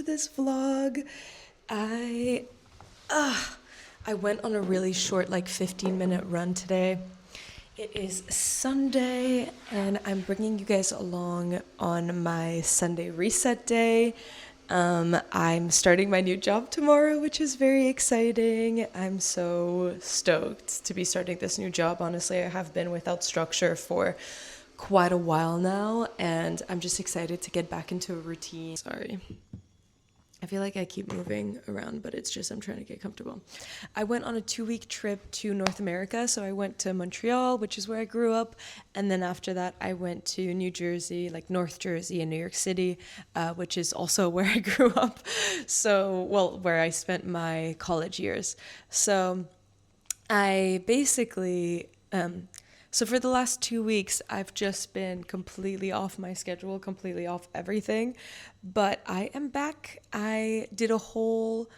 This vlog. I went on a really short, like 15-minute run today. It is Sunday and I'm bringing you guys along on my Sunday reset day. I'm starting my new job tomorrow, which is very exciting. I'm so stoked to be starting this new job. Honestly, I have been without structure for quite a while now, and I'm just excited to get back into a routine. Sorry. I feel like I keep moving around, but it's just I'm trying to get comfortable. I went on a 2-week trip to North America. So I went to Montreal, which is where I grew up. And then after that, I went to New Jersey, like North Jersey and New York City, which is also where I grew up. So, well, where I spent my college years. So I basically... So for the last 2 weeks, I've just been completely off my schedule, completely off everything. But I am back. I did a whole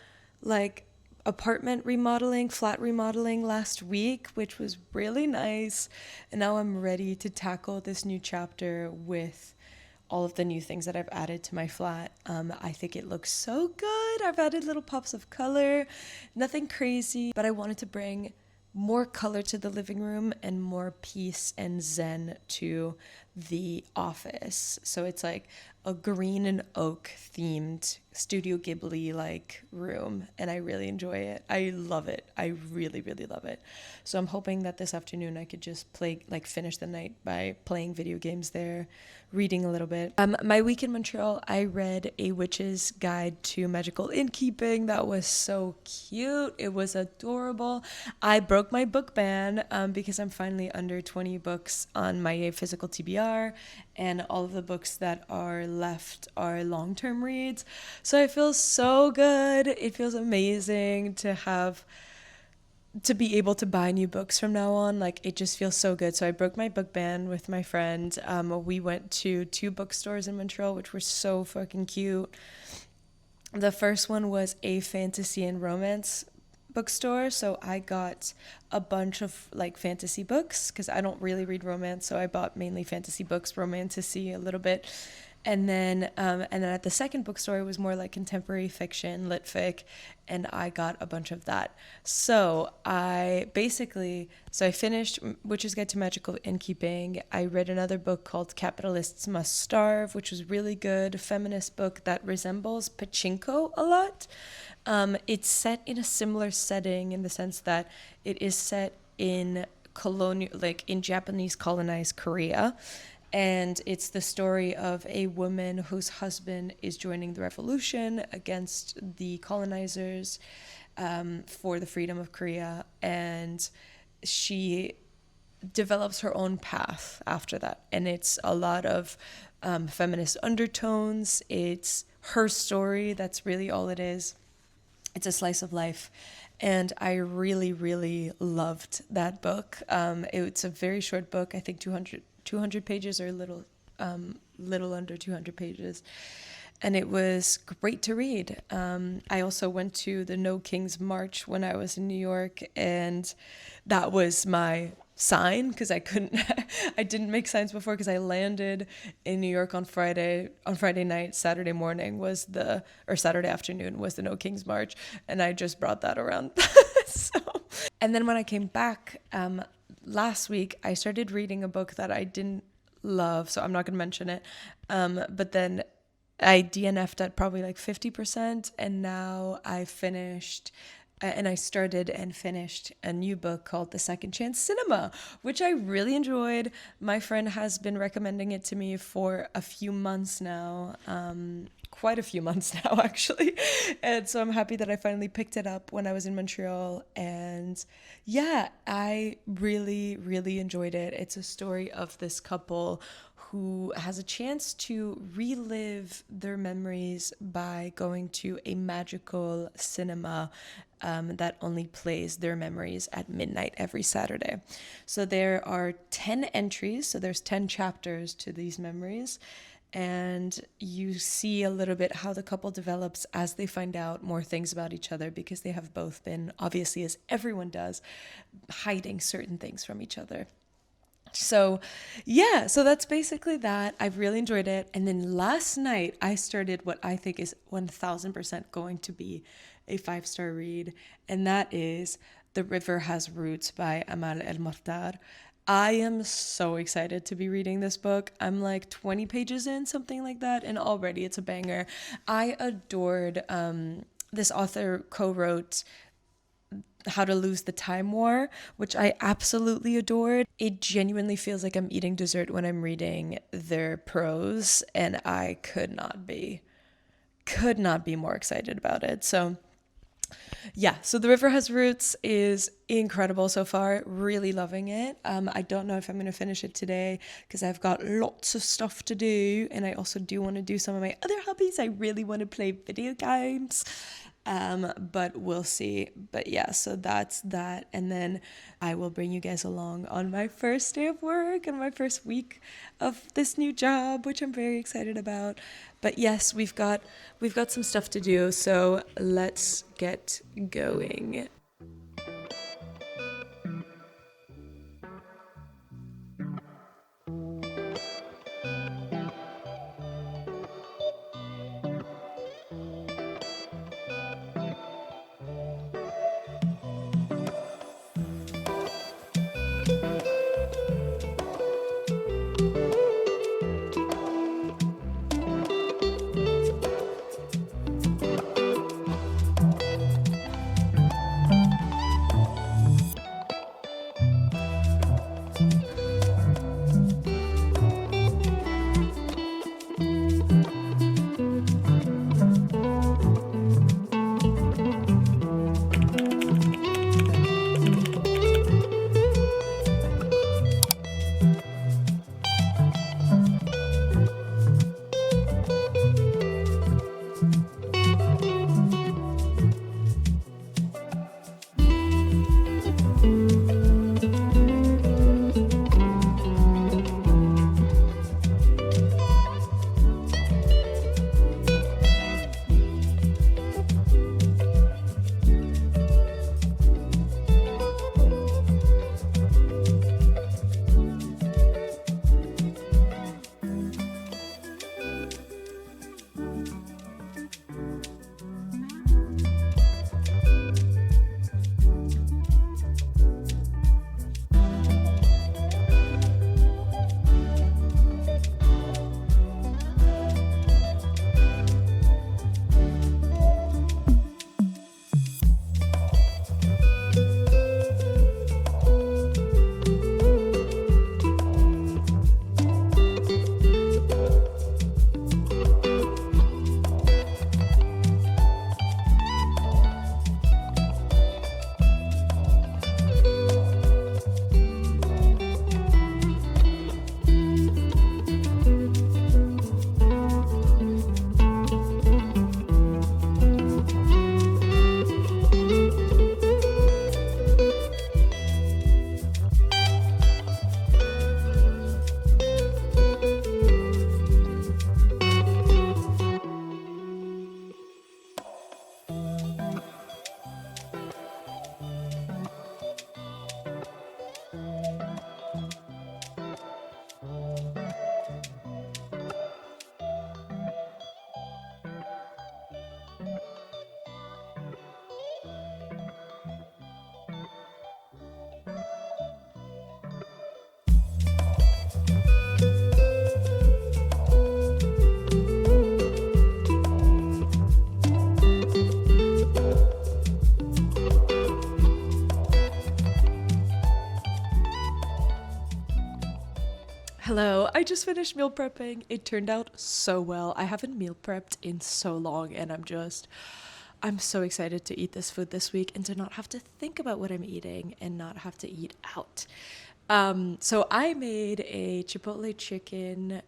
apartment remodeling, flat remodeling last week, which was really nice. And now I'm ready to tackle this new chapter with all of the new things that I've added to my flat. I think it looks so good. I've added little pops of color, nothing crazy, but I wanted to bring more color to the living room and more peace and zen to the office. So it's like a green and oak themed Studio Ghibli like room, and I really enjoy it. I love it. I really, really love it. So I'm hoping that this afternoon I could just finish the night by playing video games there, reading a little bit. My week in Montreal, I read A Witch's Guide to Magical Innkeeping. That was so cute. It was adorable. I broke my book ban because I'm finally under 20 books on my physical TBR, and all of the books that are left are long-term reads. So I feel so good. It feels amazing to be able to buy new books from now on. Like, it just feels so good. So I broke my book ban with my friend. We went to 2 bookstores in Montreal, which were so fucking cute. The first one was a fantasy and romance bookstore, so I got a bunch of fantasy books because I don't really read romance, so I bought mainly fantasy books, romantasy a little bit. And then at the second bookstore, it was more like contemporary fiction, lit fic, and I got a bunch of that. So I finished Witch's Guide to Magical Innkeeping. I read another book called Capitalists Must Starve, which was really good, a feminist book that resembles Pachinko a lot. It's set in a similar setting in the sense that it is set in in Japanese colonized Korea. And it's the story of a woman whose husband is joining the revolution against the colonizers for the freedom of Korea. And she develops her own path after that. And it's a lot of feminist undertones. It's her story. That's really all it is. It's a slice of life. And I really, really loved that book. It's a very short book, I think 200 pages or little under 200 pages. And it was great to read. I also went to the No Kings March when I was in New York, and that was my sign because I didn't make signs before because I landed in New York on Friday night. Saturday afternoon was the No Kings March, and I just brought that around. So, and then when I came back last week, I started reading a book that I didn't love, so I'm not going to mention it. But then I DNF'd at probably like 50%, and now I started and finished a new book called The Second Chance Cinema, which I really enjoyed. My friend has been recommending it to me for a few months now, quite a few months now, actually. And so I'm happy that I finally picked it up when I was in Montreal. And yeah, I really, really enjoyed it. It's a story of this couple who has a chance to relive their memories by going to a magical cinema that only plays their memories at midnight every Saturday. So there are 10 entries, so there's 10 chapters to these memories, and you see a little bit how the couple develops as they find out more things about each other, because they have both been, obviously, as everyone does, hiding certain things from each other. So yeah, so that's basically that. I've really enjoyed it. And then last night I started what I think is 1000% going to be a 5-star read, and that is The River Has Roots by Amal El-Mortar. I am so excited to be reading this book. I'm like 20 pages in, something like that, and already it's a banger. I adored this author co-wrote How to Lose the Time War, which I absolutely adored. It genuinely feels like I'm eating dessert when I'm reading their prose, and I could not be more excited about it. So yeah, so The River Has Roots is incredible so far. Really loving it. I don't know if I'm going to finish it today because I've got lots of stuff to do, and I also do want to do some of my other hobbies. I really want to play video games. But we'll see. But yeah, so that's that. And then I will bring you guys along on my first day of work and my first week of this new job, which I'm very excited about. But yes, we've got some stuff to do, so let's get going. Hello, I just finished meal prepping. It turned out so well. I haven't meal prepped in so long, and I'm so excited to eat this food this week and to not have to think about what I'm eating and not have to eat out. So I made a chipotle chicken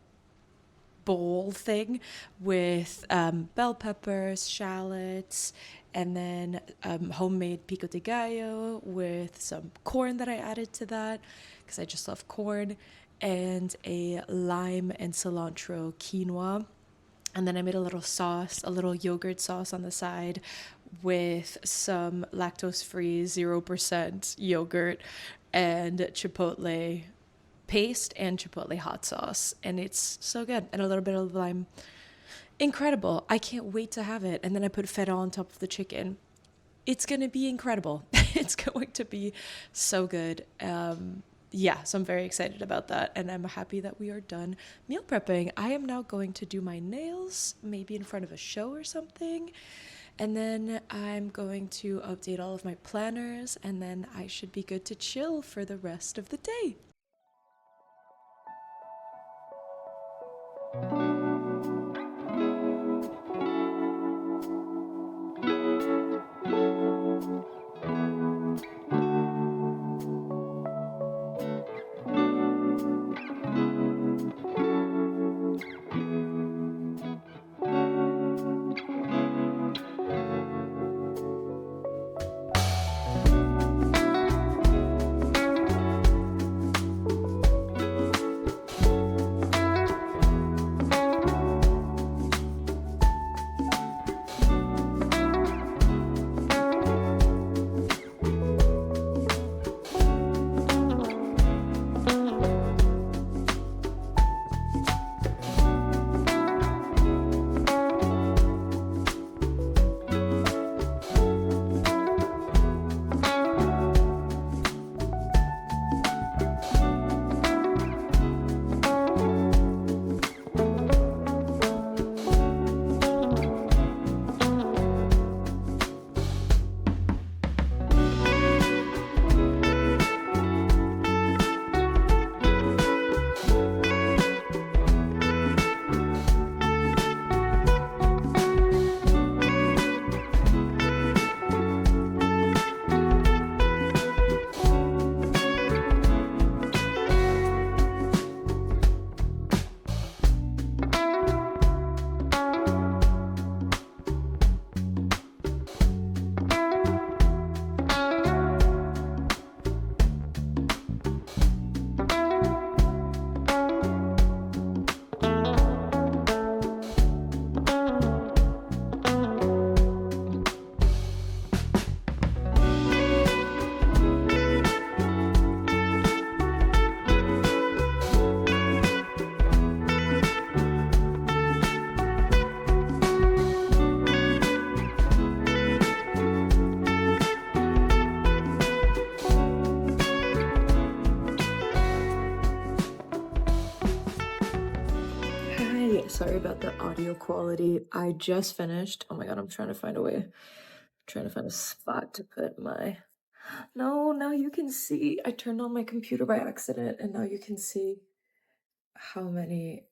bowl thing with bell peppers, shallots, and then homemade pico de gallo with some corn that I added to that because I just love corn, and a lime and cilantro quinoa. And then I made a little sauce, a little yogurt sauce on the side with some lactose free 0% yogurt and chipotle paste and chipotle hot sauce. And it's so good. And a little bit of lime. Incredible. I can't wait to have it. And then I put feta on top of the chicken. It's going to be incredible. It's going to be so good. Yeah, so I'm very excited about that, and I'm happy that we are done meal prepping. I am now going to do my nails, maybe in front of a show or something, and then I'm going to update all of my planners, and then I should be good to chill for the rest of the day. Hi, sorry about the audio quality. I just finished. Oh my god, I'm trying to find a way. Trying to find a spot to put my. No, now you can see. I turned on my computer by accident, and now you can see how many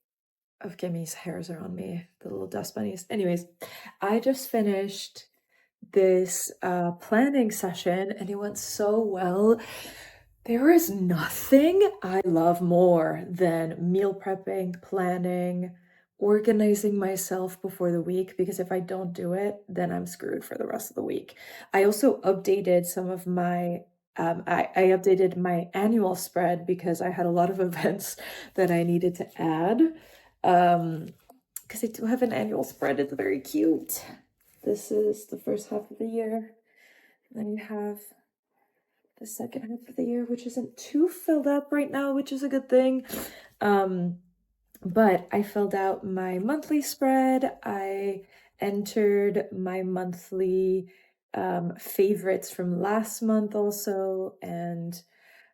of Gimmy's hairs are on me, the little dust bunnies. Anyways, I just finished this planning session and it went so well. There is nothing I love more than meal prepping, planning, organizing myself before the week, because if I don't do it, then I'm screwed for the rest of the week. I also updated some of my I updated my annual spread because I had a lot of events that I needed to add. Because I do have an annual spread. It's very cute. This is the first half of the year. And then you have the second half of the year, which isn't too filled up right now, which is a good thing. But I filled out my monthly spread. I entered my monthly favorites from last month also, and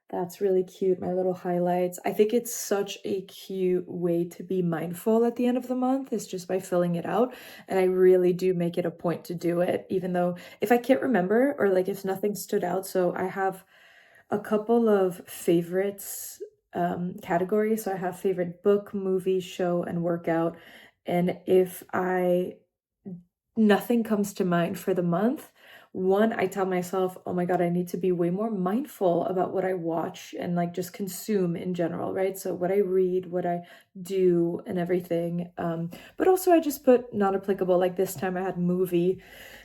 that's really cute. My little highlights. I think it's such a cute way to be mindful at the end of the month, is just by filling it out. And I really do make it a point to do it, even though if I can't remember or like if nothing stood out. So I have a couple of favorites category. So I have favorite book, movie, show, and workout. And if nothing comes to mind for the month, one, I tell myself, oh my God, I need to be way more mindful about what I watch and like just consume in general, right? So what I read, what I do, and everything. But also I just put not applicable. Like this time I had movie.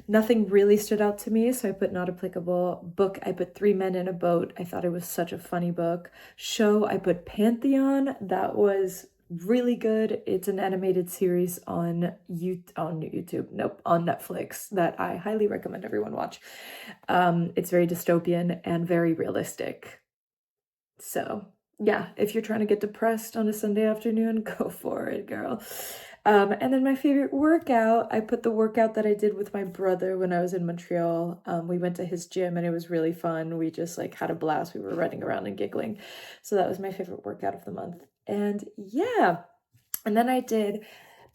Nothing really stood out to me, so I put not applicable. Book, I put Three Men in a Boat. I thought it was such a funny book. Show, I put Pantheon. That was really good. It's an animated series on YouTube, nope, on Netflix that I highly recommend everyone watch. It's very dystopian and very realistic. So yeah, if you're trying to get depressed on a Sunday afternoon, go for it, girl. And then my favorite workout, I put the workout that I did with my brother when I was in Montreal. We went to his gym and it was really fun. We just like had a blast. We were running around and giggling. So that was my favorite workout of the month. And yeah, and then I did,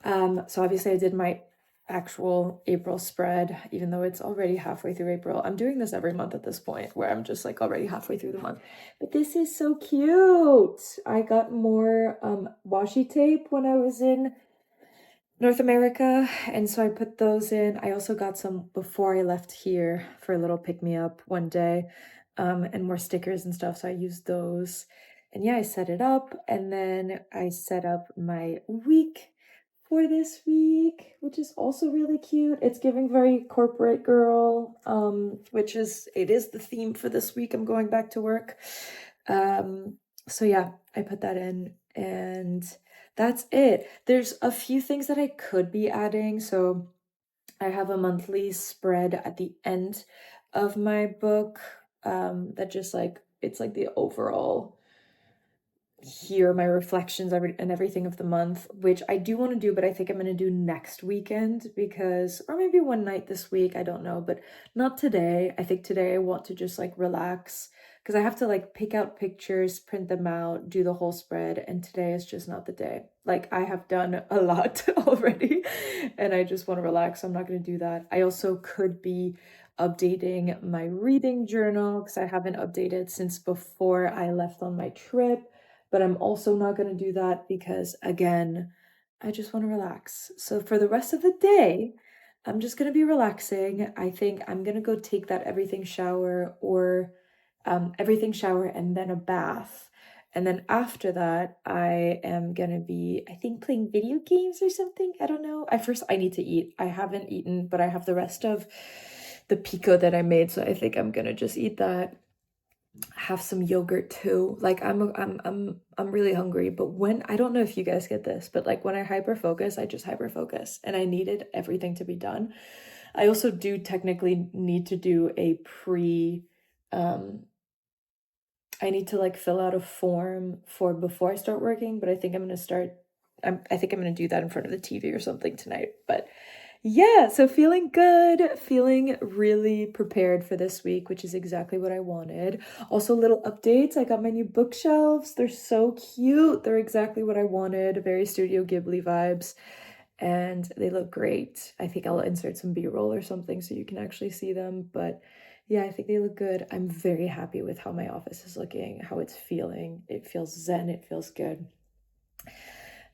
so obviously I did my actual April spread, even though it's already halfway through April. I'm doing this every month at this point where I'm just like already halfway through the month. But this is so cute. I got more washi tape when I was in North America, and so I put those in. I also got some before I left here for a little pick-me-up one day, and more stickers and stuff, so I used those. And yeah, I set it up, and then I set up my week for this week, which is also really cute. It's giving very corporate girl, which is, it is the theme for this week. I'm going back to work. So yeah, I put that in, and that's it. There's a few things that I could be adding. So I have a monthly spread at the end of my book, that just like, it's like the overall here my reflections and everything of the month, which I do want to do, but I think I'm going to do next weekend because, or maybe one night this week, I don't know, but not today. I think today I want to just like relax because I have to like pick out pictures, print them out, do the whole spread, and today is just not the day. Like I have done a lot already and I just want to relax, so I'm not going to do that. I also could be updating my reading journal because I haven't updated since before I left on my trip. But I'm also not going to do that because, again, I just want to relax. So for the rest of the day, I'm just going to be relaxing. I think I'm going to go take that everything shower or everything shower and then a bath. And then after that, I am going to be, I think, playing video games or something. I don't know. I need to eat. I haven't eaten, but I have the rest of the pico that I made. So I think I'm going to just eat that. Have some yogurt too. Like I'm really hungry, but when, I don't know if you guys get this, but like when I hyper focus, I just hyper focus and I needed everything to be done. I also do technically need to do a I need to like fill out a form for before I start working, but I think I'm gonna do that in front of the TV or something tonight. But yeah, so feeling good, feeling really prepared for this week, which is exactly what I wanted. Also, little updates. I got my new bookshelves. They're so cute. They're exactly what I wanted. Very Studio Ghibli vibes. And they look great. I think I'll insert some B-roll or something so you can actually see them. But yeah, I think they look good. I'm very happy with how my office is looking, how it's feeling. It feels zen. It feels good.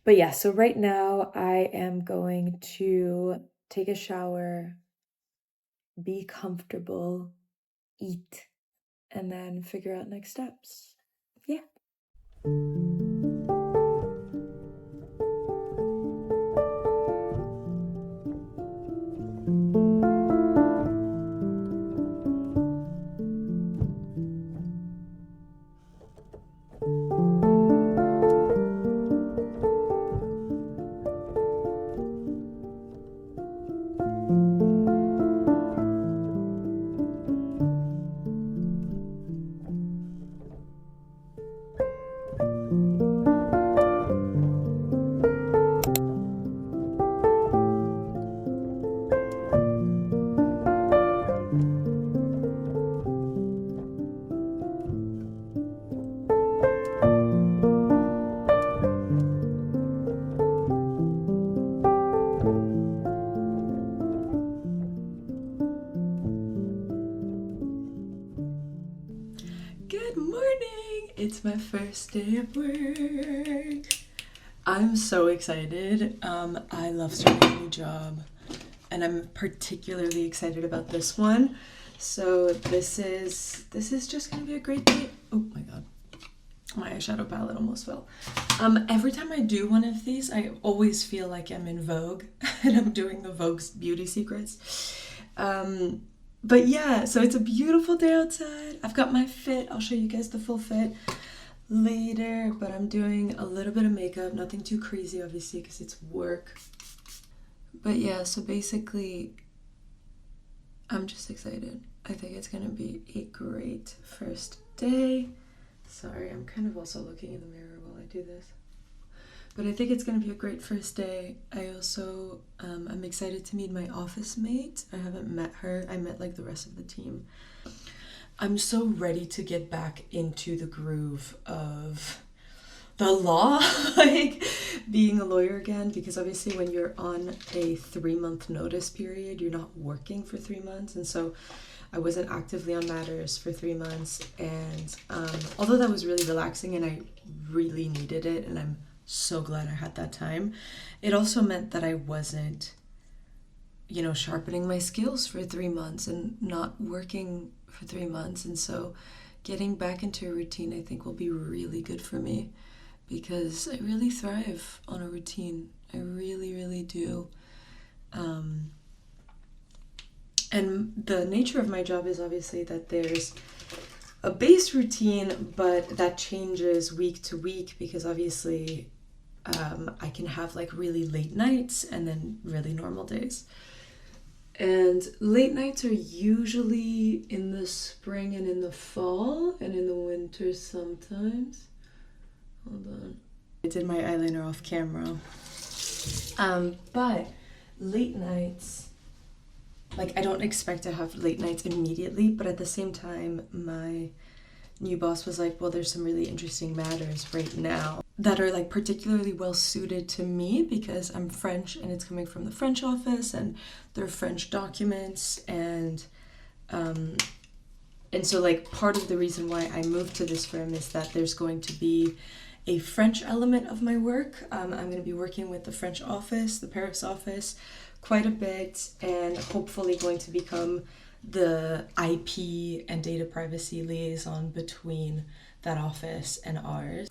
But yeah, so right now I am going to take a shower, be comfortable, eat, and then figure out next steps. Yeah. It's my first day of work. I'm so excited. I love starting a new job, and I'm particularly excited about this one. So this is just gonna be a great day. Oh my god, my eyeshadow palette almost fell. Every time I do one of these, I always feel like I'm in Vogue and I'm doing the Vogue's beauty secrets. But yeah, so it's a beautiful day outside. I've got my fit. I'll show you guys the full fit later, but I'm doing a little bit of makeup, nothing too crazy obviously because it's work. But yeah, so basically I'm just excited. I think it's gonna be a great first day. Sorry, I'm kind of also looking in the mirror while I do this. But I think it's gonna be a great first day. I also, I'm excited to meet my office mate. I haven't met her. I met like the rest of the team. I'm so ready to get back into the groove of the law, like being a lawyer again, because obviously when you're on a 3-month notice period, you're not working for 3 months. And so I wasn't actively on matters for 3 months. And although that was really relaxing and I really needed it, and I'm so glad I had that time, it also meant that I wasn't, you know, sharpening my skills for 3 months and not working for 3 months. And so getting back into a routine I think will be really good for me, because I really thrive on a routine. I really, really do. And the nature of my job is obviously that there's a base routine, but that changes week to week, because obviously I can have like really late nights and then really normal days. And late nights are usually in the spring and in the fall, and in the winter sometimes. Hold on. I did my eyeliner off camera. But late nights, like I don't expect to have late nights immediately, but at the same time, my new boss was like, well, there's some really interesting matters right now that are like particularly well suited to me because I'm French and it's coming from the French office and they're French documents, and so like part of the reason why I moved to this firm is that there's going to be a French element of my work. I'm going to be working with the French office, the Paris office, quite a bit, and hopefully going to become the IP and data privacy liaison between that office and ours.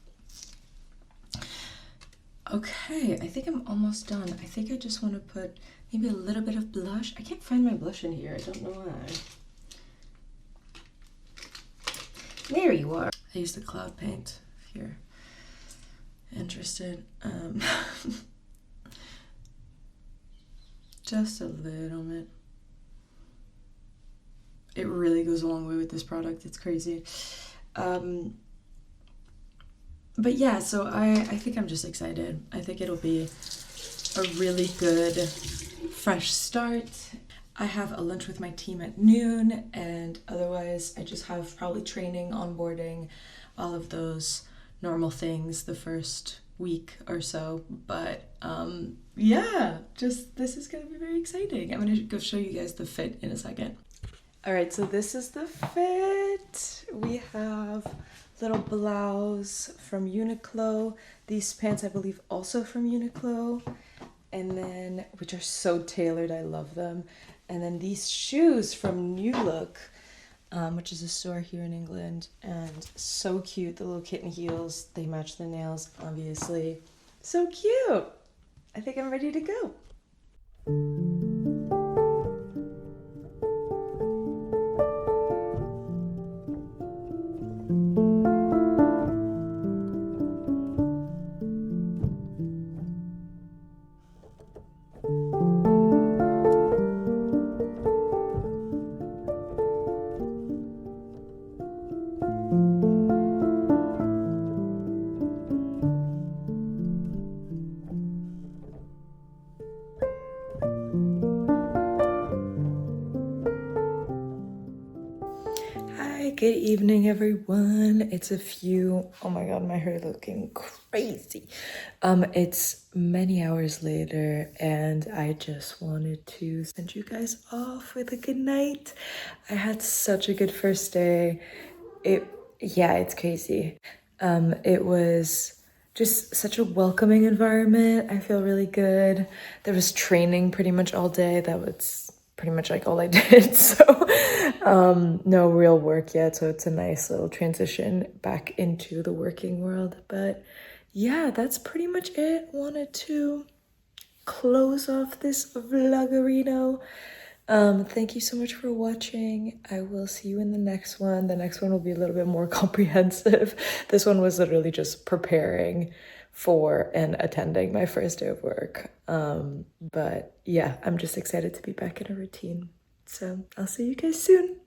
Okay, I think I'm almost done. I think I just want to put maybe a little bit of blush. I can't find my blush in here. I don't know why. There you are. I used the cloud paint if you're interested. Just a little bit. It really goes a long way with this product. It's crazy. But yeah, so I think I'm just excited. I think it'll be a really good fresh start. I have a lunch with my team at noon, and otherwise I just have probably training, onboarding, all of those normal things the first week or so. But yeah, just this is gonna be very exciting. I'm gonna go show you guys the fit in a second. All right, so this is the fit. We have little blouse from Uniqlo. These pants, I believe, also from Uniqlo. And then, which are so tailored, I love them. And then these shoes from New Look, which is a store here in England. And so cute, the little kitten heels. They match the nails, obviously. So cute. I think I'm ready to go. Good evening, everyone. It's oh my god, my hair looking crazy. It's many hours later, and I just wanted to send you guys off with a good night. I had such a good first day. Yeah, it's crazy. It was just such a welcoming environment. I feel really good. There was training pretty much all day. That was pretty much like all I did. So no real work yet. So it's a nice little transition back into the working world. But yeah, that's pretty much it. Wanted to close off this vloggerino. Thank you so much for watching. I will see you in the next one. The next one will be a little bit more comprehensive. This one was literally just preparing for and attending my first day of work. But yeah, I'm just excited to be back in a routine. So I'll see you guys soon.